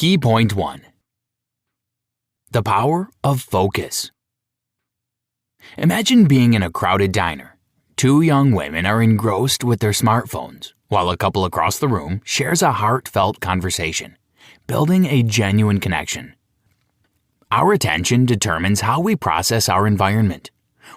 Key point 1. The power of focus. Imagine being in a crowded diner. Two young women are engrossed with their smartphones, while a couple across the room shares a heartfelt conversation, building a genuine connection. Our attention determines how we process our environment,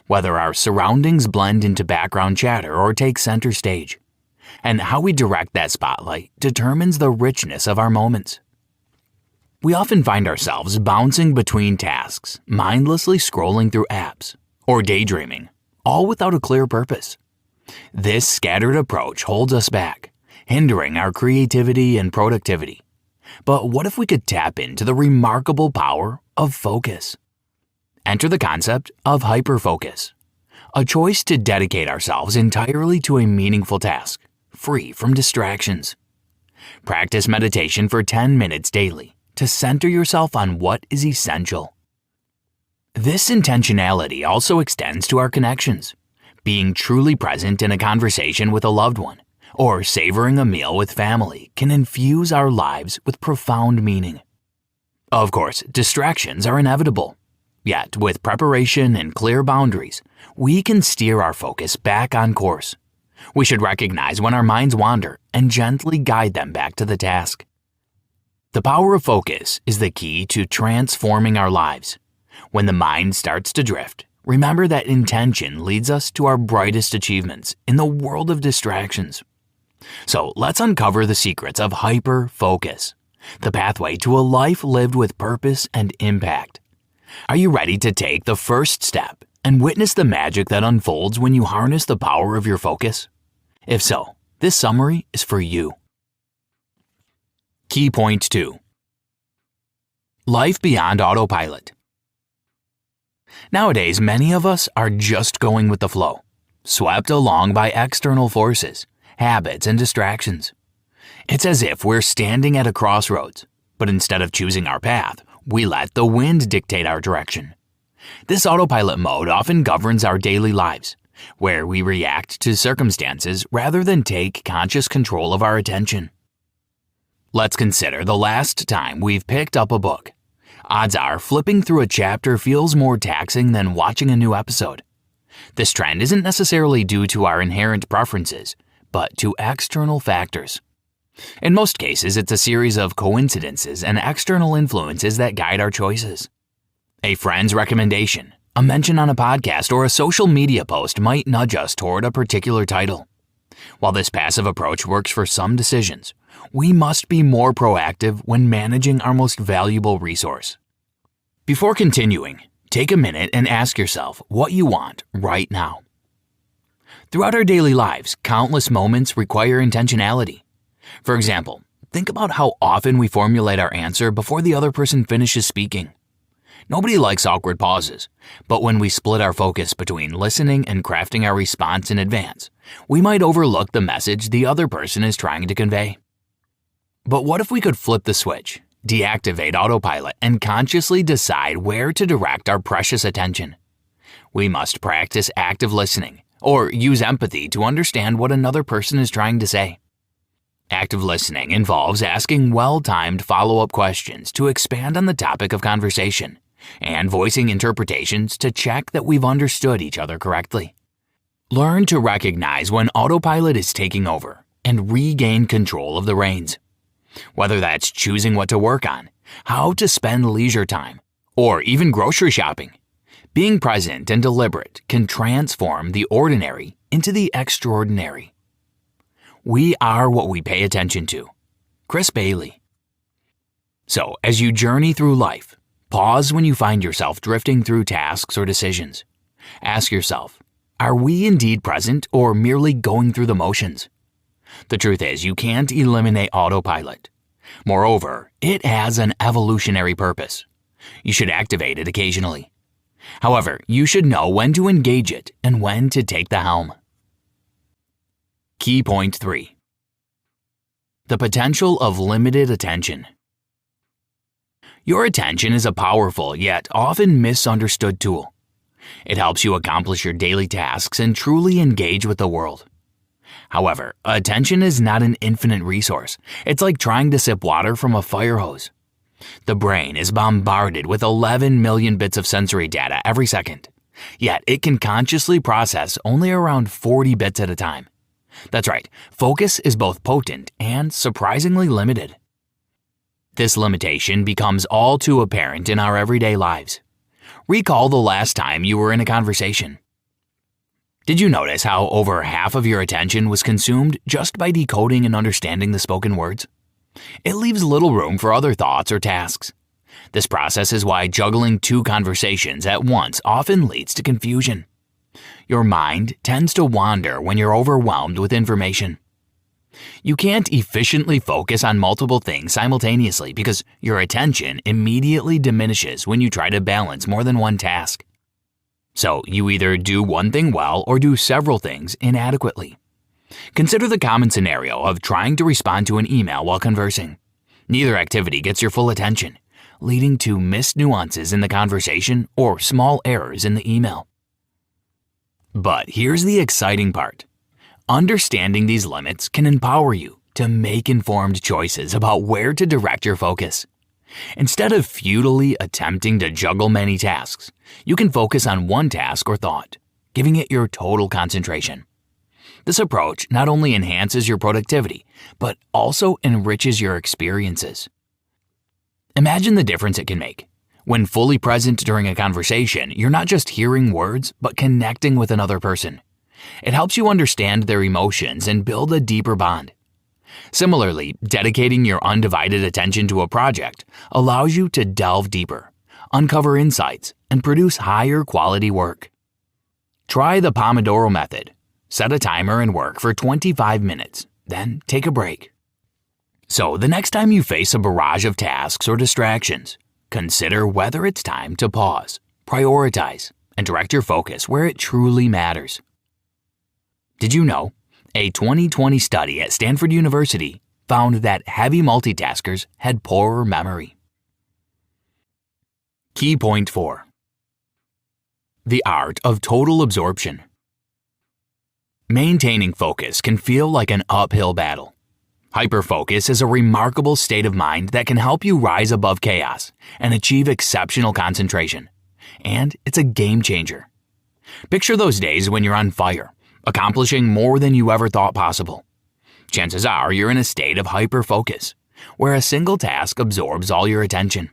whether our surroundings blend into background chatter or take center stage. And how we direct that spotlight determines the richness of our moments. We often find ourselves bouncing between tasks, mindlessly scrolling through apps, or daydreaming, all without a clear purpose. This scattered approach holds us back, hindering our creativity and productivity. But what if we could tap into the remarkable power of focus? Enter the concept of hyperfocus, a choice to dedicate ourselves entirely to a meaningful task, free from distractions. Practice meditation for 10 minutes daily to center yourself on what is essential. This intentionality also extends to our connections. Being truly present in a conversation with a loved one or savoring a meal with family can infuse our lives with profound meaning. Of course, distractions are inevitable. Yet, with preparation and clear boundaries, we can steer our focus back on course. We should recognize when our minds wander and gently guide them back to the task. The power of focus is the key to transforming our lives. When the mind starts to drift, remember that intention leads us to our brightest achievements in the world of distractions. So let's uncover the secrets of hyper-focus, the pathway to a life lived with purpose and impact. Are you ready to take the first step and witness the magic that unfolds when you harness the power of your focus? If so, this summary is for you. Key point 2. Life beyond autopilot. Nowadays, many of us are just going with the flow, swept along by external forces, habits, and distractions. It's as if we're standing at a crossroads, but instead of choosing our path, we let the wind dictate our direction. This autopilot mode often governs our daily lives, where we react to circumstances rather than take conscious control of our attention. Let's consider the last time we've picked up a book. Odds are flipping through a chapter feels more taxing than watching a new episode. This trend isn't necessarily due to our inherent preferences, but to external factors. In most cases, it's a series of coincidences and external influences that guide our choices. A friend's recommendation, a mention on a podcast, or a social media post might nudge us toward a particular title. While this passive approach works for some decisions, we must be more proactive when managing our most valuable resource. Before continuing, take a minute and ask yourself what you want right now. Throughout our daily lives, countless moments require intentionality. For example, think about how often we formulate our answer before the other person finishes speaking. Nobody likes awkward pauses, but when we split our focus between listening and crafting our response in advance, we might overlook the message the other person is trying to convey. But what if we could flip the switch, deactivate autopilot, and consciously decide where to direct our precious attention? We must practice active listening, or use empathy to understand what another person is trying to say. Active listening involves asking well-timed follow-up questions to expand on the topic of conversation, and voicing interpretations to check that we've understood each other correctly. Learn to recognize when autopilot is taking over and regain control of the reins. Whether that's choosing what to work on, how to spend leisure time, or even grocery shopping, being present and deliberate can transform the ordinary into the extraordinary. We are what we pay attention to. Chris Bailey. So, as you journey through life, pause when you find yourself drifting through tasks or decisions. Ask yourself, are we indeed present or merely going through the motions? The truth is, you can't eliminate autopilot. Moreover, it has an evolutionary purpose. You should activate it occasionally. However, you should know when to engage it and when to take the helm. Key point 3. The potential of limited attention. Your attention is a powerful yet often misunderstood tool. It helps you accomplish your daily tasks and truly engage with the world. However, attention is not an infinite resource. It's like trying to sip water from a fire hose. The brain is bombarded with 11 million bits of sensory data every second, yet it can consciously process only around 40 bits at a time. That's right, focus is both potent and surprisingly limited. This limitation becomes all too apparent in our everyday lives. Recall the last time you were in a conversation. Did you notice how over half of your attention was consumed just by decoding and understanding the spoken words? It leaves little room for other thoughts or tasks. This process is why juggling two conversations at once often leads to confusion. Your mind tends to wander when you're overwhelmed with information. You can't efficiently focus on multiple things simultaneously because your attention immediately diminishes when you try to balance more than one task. So you either do one thing well or do several things inadequately. Consider the common scenario of trying to respond to an email while conversing. Neither activity gets your full attention, leading to missed nuances in the conversation or small errors in the email. But here's the exciting part. Understanding these limits can empower you to make informed choices about where to direct your focus. Instead of futilely attempting to juggle many tasks, you can focus on one task or thought, giving it your total concentration. This approach not only enhances your productivity, but also enriches your experiences. Imagine the difference it can make. When fully present during a conversation, you're not just hearing words, but connecting with another person. It helps you understand their emotions and build a deeper bond. Similarly, dedicating your undivided attention to a project allows you to delve deeper, uncover insights, and produce higher quality work. Try the Pomodoro method. Set a timer and work for 25 minutes, then take a break. So the next time you face a barrage of tasks or distractions, consider whether it's time to pause, prioritize, and direct your focus where it truly matters. Did you know? A 2020 study at Stanford University found that heavy multitaskers had poorer memory. Key point 4. The Art of Total Absorption. Maintaining focus can feel like an uphill battle. Hyperfocus is a remarkable state of mind that can help you rise above chaos and achieve exceptional concentration. And it's a game changer. Picture those days when you're on fire, accomplishing more than you ever thought possible. Chances are you're in a state of hyperfocus, where a single task absorbs all your attention.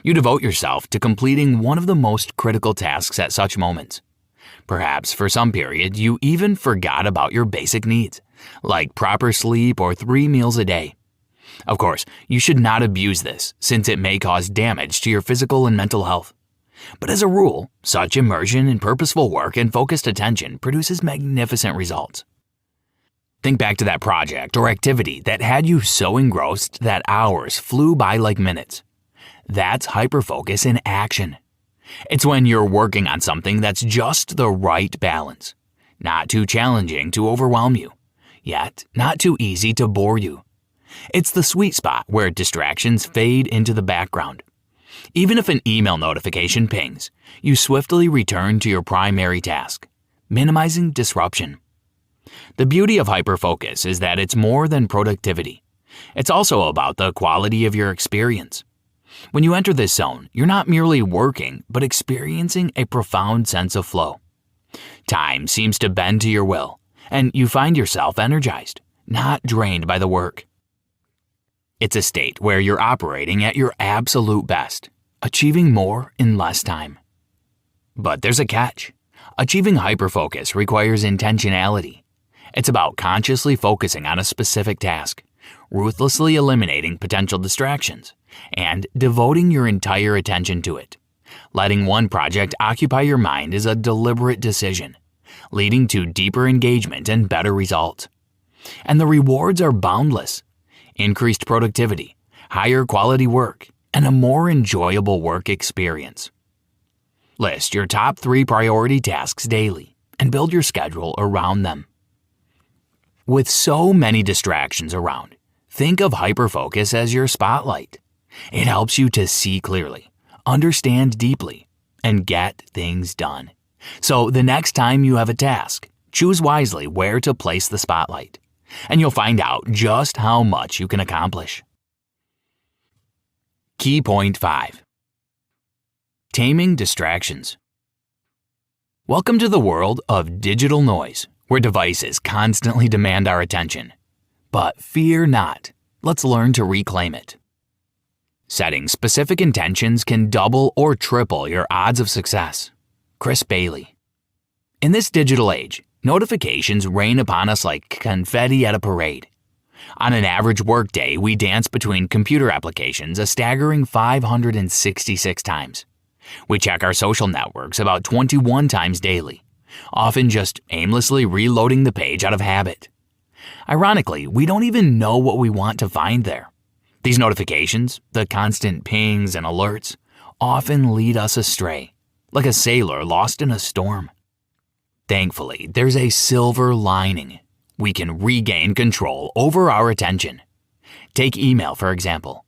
You devote yourself to completing one of the most critical tasks at such moments. Perhaps for some period you even forgot about your basic needs, like proper sleep or 3 meals a day. Of course, you should not abuse this, since it may cause damage to your physical and mental health. But as a rule, such immersion in purposeful work and focused attention produces magnificent results. Think back to that project or activity that had you so engrossed that hours flew by like minutes. That's hyperfocus in action. It's when you're working on something that's just the right balance. Not too challenging to overwhelm you, yet not too easy to bore you. It's the sweet spot where distractions fade into the background. Even if an email notification pings, you swiftly return to your primary task, minimizing disruption. The beauty of hyperfocus is that it's more than productivity. It's also about the quality of your experience. When you enter this zone, you're not merely working, but experiencing a profound sense of flow. Time seems to bend to your will, and you find yourself energized, not drained by the work. It's a state where you're operating at your absolute best, achieving more in less time. But there's a catch. Achieving hyperfocus requires intentionality. It's about consciously focusing on a specific task, ruthlessly eliminating potential distractions, and devoting your entire attention to it. Letting one project occupy your mind is a deliberate decision, leading to deeper engagement and better results. And the rewards are boundless. Increased productivity, higher quality work, and a more enjoyable work experience. List your top 3 priority tasks daily and build your schedule around them. With so many distractions around, think of hyperfocus as your spotlight. It helps you to see clearly, understand deeply, and get things done. So the next time you have a task, choose wisely where to place the spotlight, and you'll find out just how much you can accomplish. Key point 5. Taming distractions. Welcome to the world of digital noise, where devices constantly demand our attention. But fear not, let's learn to reclaim it. Setting specific intentions can double or triple your odds of success. Chris Bailey. In this digital age, notifications rain upon us like confetti at a parade. On an average workday, we dance between computer applications a staggering 566 times. We check our social networks about 21 times daily, often just aimlessly reloading the page out of habit. Ironically, we don't even know what we want to find there. These notifications, the constant pings and alerts, often lead us astray, like a sailor lost in a storm. Thankfully, there's a silver lining. We can regain control over our attention. Take email, for example.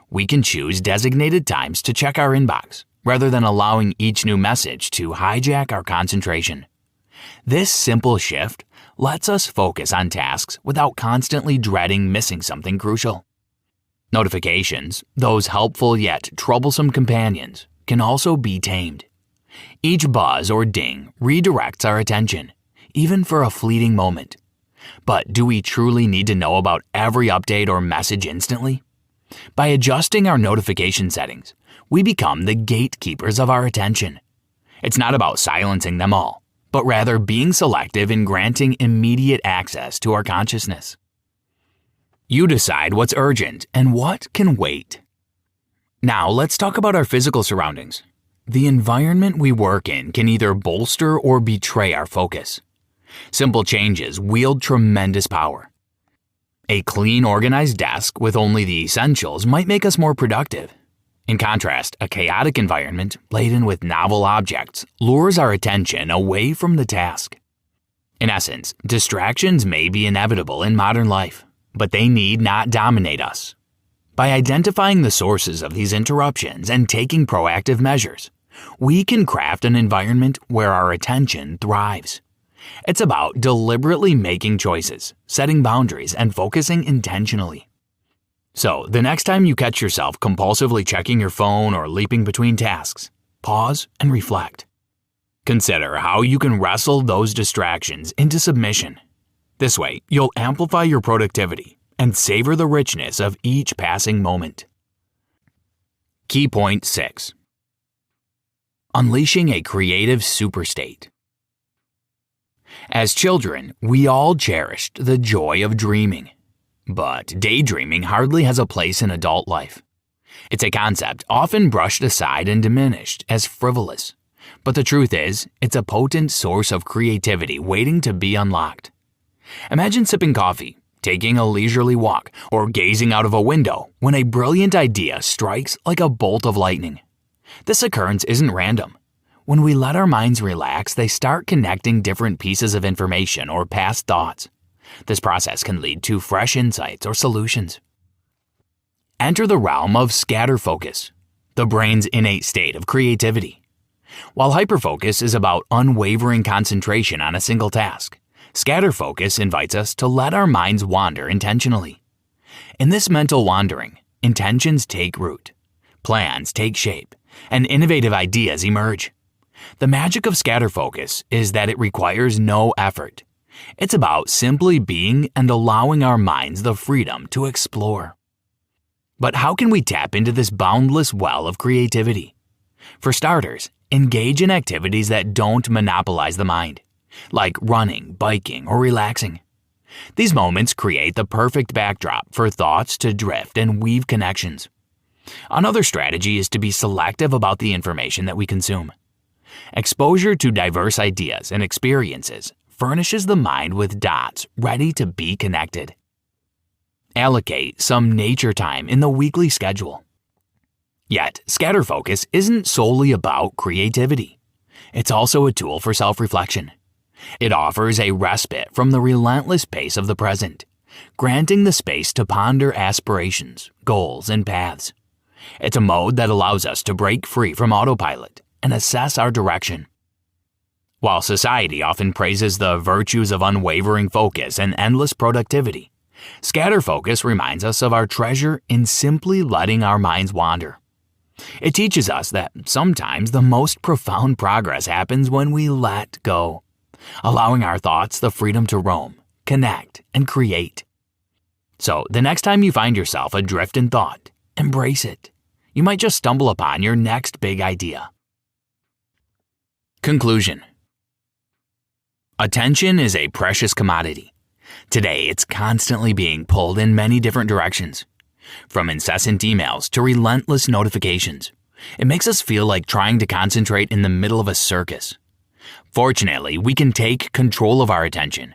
We can choose designated times to check our inbox, rather than allowing each new message to hijack our concentration. This simple shift lets us focus on tasks without constantly dreading missing something crucial. Notifications, those helpful yet troublesome companions, can also be tamed. Each buzz or ding redirects our attention, even for a fleeting moment. But do we truly need to know about every update or message instantly? By adjusting our notification settings, we become the gatekeepers of our attention. It's not about silencing them all, but rather being selective in granting immediate access to our consciousness. You decide what's urgent and what can wait. Now let's talk about our physical surroundings. The environment we work in can either bolster or betray our focus. Simple changes wield tremendous power. A clean, organized desk with only the essentials might make us more productive. In contrast, a chaotic environment laden with novel objects lures our attention away from the task. In essence, distractions may be inevitable in modern life, but they need not dominate us. By identifying the sources of these interruptions and taking proactive measures, we can craft an environment where our attention thrives. It's about deliberately making choices, setting boundaries, and focusing intentionally. So, the next time you catch yourself compulsively checking your phone or leaping between tasks, pause and reflect. Consider how you can wrestle those distractions into submission. This way, you'll amplify your productivity and savor the richness of each passing moment. Key point 6. Unleashing a creative superstate. As children, we all cherished the joy of dreaming. But daydreaming hardly has a place in adult life. It's a concept often brushed aside and diminished as frivolous. But the truth is, it's a potent source of creativity waiting to be unlocked. Imagine sipping coffee, taking a leisurely walk, or gazing out of a window when a brilliant idea strikes like a bolt of lightning. This occurrence isn't random. When we let our minds relax, they start connecting different pieces of information or past thoughts. This process can lead to fresh insights or solutions. Enter the realm of scatterfocus, the brain's innate state of creativity. While hyperfocus is about unwavering concentration on a single task, scatterfocus invites us to let our minds wander intentionally. In this mental wandering, intentions take root, plans take shape, and innovative ideas emerge. The magic of scatterfocus is that it requires no effort. It's about simply being and allowing our minds the freedom to explore. But how can we tap into this boundless well of creativity? For starters, engage in activities that don't monopolize the mind, like running, biking, or relaxing. These moments create the perfect backdrop for thoughts to drift and weave connections. Another strategy is to be selective about the information that we consume. Exposure to diverse ideas and experiences furnishes the mind with dots ready to be connected. Allocate some nature time in the weekly schedule. Yet, scatterfocus isn't solely about creativity. It's also a tool for self-reflection. It offers a respite from the relentless pace of the present, granting the space to ponder aspirations, goals, and paths. It's a mode that allows us to break free from autopilot and assess our direction. While society often praises the virtues of unwavering focus and endless productivity, Scatterfocus reminds us of our treasure in simply letting our minds wander. It teaches us that sometimes the most profound progress happens when we let go, allowing our thoughts the freedom to roam, connect, and create. So, the next time you find yourself adrift in thought, embrace it. You might just stumble upon your next big idea. Conclusion. Attention is a precious commodity. Today, it's constantly being pulled in many different directions. From incessant emails to relentless notifications, it makes us feel like trying to concentrate in the middle of a circus. Fortunately, we can take control of our attention.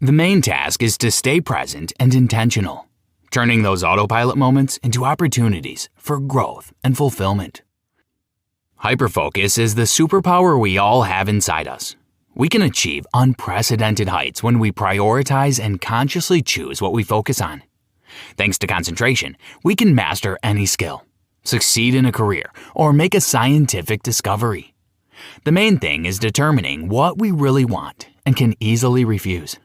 The main task is to stay present and intentional, turning those autopilot moments into opportunities for growth and fulfillment. Hyperfocus is the superpower we all have inside us. We can achieve unprecedented heights when we prioritize and consciously choose what we focus on. Thanks to concentration, we can master any skill, succeed in a career, or make a scientific discovery. The main thing is determining what we really want and can easily refuse.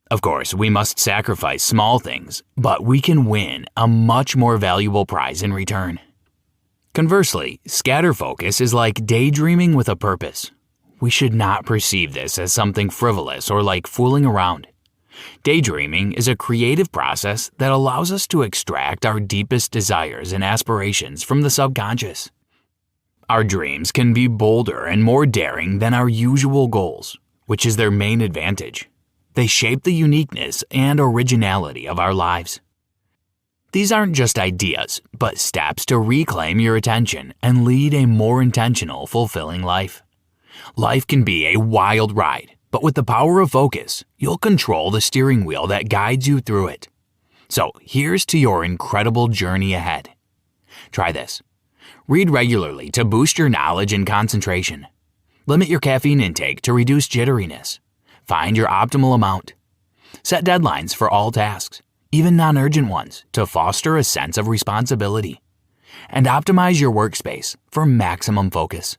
Of course, we must sacrifice small things, but we can win a much more valuable prize in return. Conversely, scatterfocus is like daydreaming with a purpose. We should not perceive this as something frivolous or like fooling around. Daydreaming is a creative process that allows us to extract our deepest desires and aspirations from the subconscious. Our dreams can be bolder and more daring than our usual goals, which is their main advantage. They shape the uniqueness and originality of our lives. These aren't just ideas, but steps to reclaim your attention and lead a more intentional, fulfilling life. Life can be a wild ride, but with the power of focus, you'll control the steering wheel that guides you through it. So here's to your incredible journey ahead. Try this. Read regularly to boost your knowledge and concentration. Limit your caffeine intake to reduce jitteriness. Find your optimal amount. Set deadlines for all tasks, even non-urgent ones, to foster a sense of responsibility. And optimize your workspace for maximum focus.